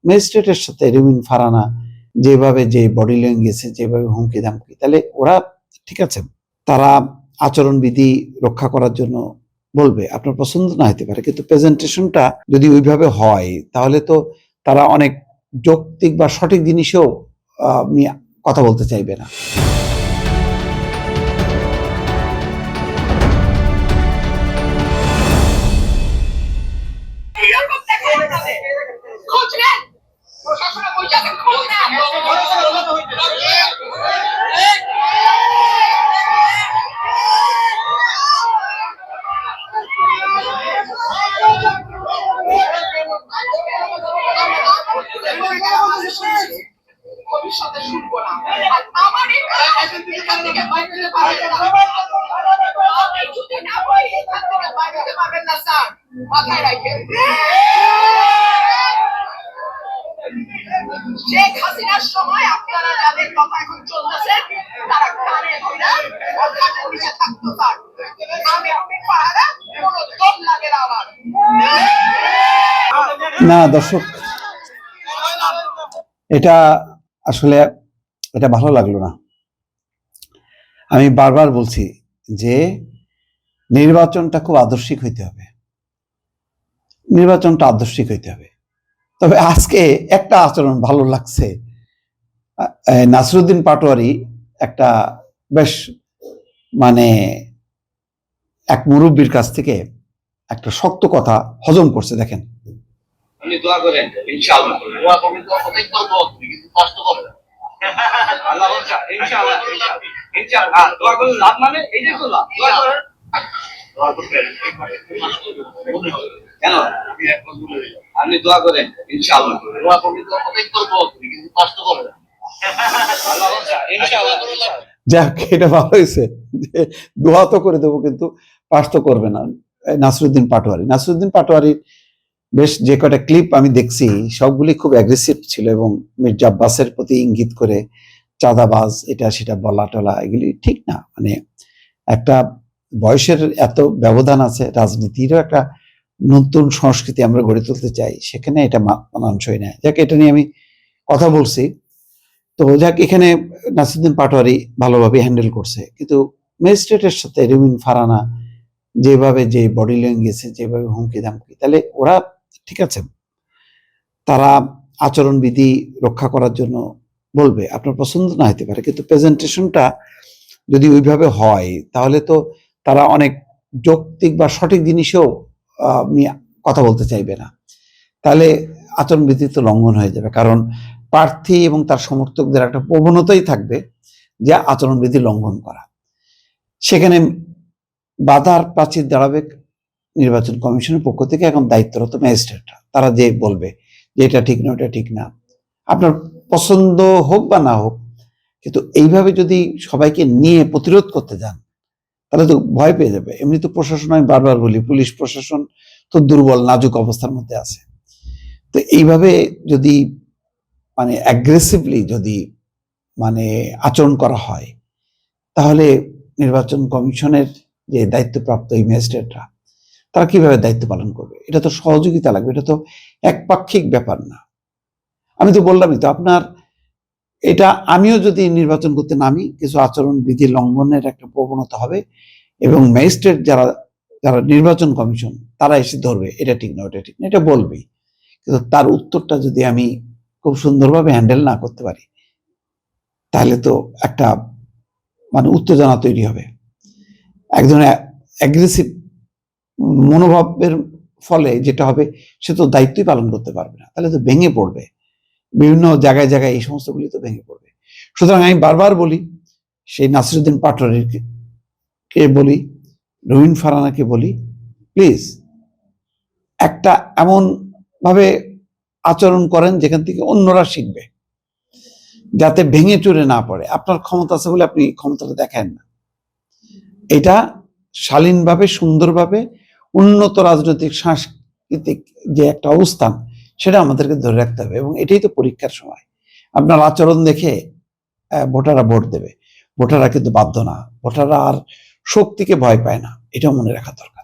ম্যাজিস্ট্রেটের সাথে রুমিন ফারহানা যেভাবে যে বডি ল্যাঙ্গুয়েজে যেভাবে হুমকি ধামকি, তাহলে ওরা ঠিক আছে, তারা আচরণবিধি রক্ষা করার জন্য বলবে, আপনার পছন্দ না হতে পারে, কিন্তু প্রেজেন্টেশনটা যদি ওইভাবে হয় তাহলে তো তারা অনেক যৌক্তিক বা সঠিক জিনিসও নিয়ে কথা বলতে চাইবে না। ভবিষ্যতে শুনবো না। আমার এখান থেকে বাইরে যেতে পারবেন না। যদি না হয় এখান থেকে বাইরে যেতে পারবেন না স্যার, মাথায় রাখেন। শেখ হাসিনার সময় আপনারা যাদের কথা এখন চলতেছে তারা কানে ধরে খাটের নিচে থাকতো স্যার। আমি পাহারা কোনো দম লাগে না আমার। না দর্শক, এটা আসলে এটা ভালো লাগলো না। আমি বারবার বলছি যে নির্বাচনটা খুব আদর্শিক হইতে হবে, নির্বাচনটা আদর্শিক হইতে হবে। তবে আজকে একটা আচরণ ভালো লাগছে, নাসিরুদ্দিন পাটোয়ারি একটা বেশ মানে এক মুরব্বীর কাছ থেকে একটা শক্ত কথা হজম করছে। দেখেন, আপনি দোয়া করেন ইনশাআল্লাহ, দোয়া করবেন তো অনেক করব, কিন্তু কষ্ট করবেন আল্লাহ বলছে ইনশাআল্লাহ ইনশাআল্লাহ। দোয়া করলে লাভ মানে এই যে লাভ, দোয়া করেন, দোয়া করবেন কেন আপনি দোয়া করেন ইনশাআল্লাহ, দোয়া করবেন তো অনেক করব, কিন্তু কষ্ট করবেন আল্লাহ বলছে ইনশাআল্লাহ। যাক, এটা ভালো হয়েছে যে দোয়া তো করে দেবো কিন্তু পাস তো করবে না। নাসিরুদ্দিন পাটোয়ারির বেশ যে কটা ক্লিপ আমি দেখছি সবগুলি খুব অ্যাগ্রেসিভ ছিল এবং মির্জা আব্বাসের প্রতি ইঙ্গিত করে চাঁদাবাজ এটা সেটা বলা টলা, এগুলি ঠিক না। মানে একটা বয়সের এত ব্যবধান আছে, রাজনীতিরও একটা নতুন সংস্কৃতি আমরা গড়ে তুলতে চাই, সেখানে এটা মানানসই না। যাক, এটা নিয়ে আমি কথা বলছি। তো যাক, এখানে নাসিরুদ্দিন পাটোয়ারি ভালোভাবে হ্যান্ডেল করছে, কিন্তু ম্যাজিস্ট্রেটের সাথে রুমিন ফারহানা যেভাবে যে বডি ল্যাঙ্গুয়েজে যেভাবে হুমকি ধামকি, তাহলে ওরা ঠিক আছে, তারা আচরণবিধি রক্ষা করার জন্য বলবে, আপনার পছন্দ না হতে পারে, কিন্তু প্রেজেন্টেশনটা যদি ওইভাবে হয় তাহলে তো তারা অনেক যৌক্তিক বা সঠিক জিনিসও নিয়ে কথা বলতে চাইবে না। তাহলে আচরণবিধি তো লঙ্ঘন হয়ে যাবে, কারণ প্রার্থী এবং তার সমর্থকদের একটা প্রবণতাই থাকবে যে আচরণবিধি লঙ্ঘন করা। সেখানে বাধার প্রাচীর দাঁড়াবে নির্বাচন কমিশনের পক্ষ থেকে এখন দায়িত্বরত ম্যাজিস্ট্রেটরা, তারা যে বলবে যে এটা ঠিক না, ওটা ঠিক না, আপনার পছন্দ হোক বা না হোক, কিন্তু এইভাবে যদি সবাইকে নিয়ে প্রতিরোধ করতে যান তাহলে তো ভয় পেয়ে যাবে। এমনি তো প্রশাসন, আমি বারবার বলি, পুলিশ প্রশাসন তো দুর্বল, নাজুক অবস্থার মধ্যে আছে। তো এইভাবে যদি মানে অ্যাগ্রেসিভলি যদি মানে আচরণ করা হয় তাহলে নির্বাচন কমিশনের যে দায়িত্বপ্রাপ্ত এই ম্যাজিস্ট্রেটরা তারা কিভাবে দায়িত্ব পালন করবে? এটা তো সহযোগিতা লাগবে, এটা তো একপাক্ষিক ব্যাপার না। আমি তো বললামই তো আপনার, এটা আমিও যদি নির্বাচন করতে নামি, কিছু আচরণ বিধি লঙ্ঘনের একটা প্রবণতা হবে এবং ম্যাজিস্ট্রেট যারা যারা নির্বাচন কমিশন তারা এসে ধরবে, এটা ঠিক না, ওটা ঠিক না, এটা বলবেই। কিন্তু তার উত্তরটা যদি আমি খুব সুন্দরভাবে হ্যান্ডেল না করতে পারি তাহলে তো একটা মানে উত্তেজনা তৈরি হবে, এক ধরনের অ্যাগ্রেসিভ মনোভাবের ফলে যেটা হবে, সে তো দায়িত্বই পালন করতে পারবে না, তাহলে তো ভেঙে পড়বে, বিভিন্ন জায়গায় জায়গায় এই সমস্তগুলি তো ভেঙে পড়বে। সুতরাং আমি বারবার বলি, সেই নাসিরুদ্দিন পাটোয়ারিকে বলি, রুমিন ফারহানাকে বলি, প্লিজ একটা এমন ভাবে আচরণ করেন যেখান থেকে অন্যরা শিখবে, যাতে ভেঙে চুরে না পড়ে। আপনার ক্ষমতা আছে বলে আপনি ক্ষমতাটা দেখেন না, এটা শালীনভাবে সুন্দরভাবে উন্নত রাজনৈতিক সাংস্কৃতিক যে একটা অবস্থান, সেটা আমাদেরকে ধরে রাখতে হবে। এবং এটাই তো পরীক্ষার সময়, আপনার আচরণ দেখে ভোটাররা ভোট দেবে। ভোটাররা কিন্তু বাধ্য না, ভোটাররা আর শক্তিকে ভয় পায় না, এটাও মনে রাখা দরকার।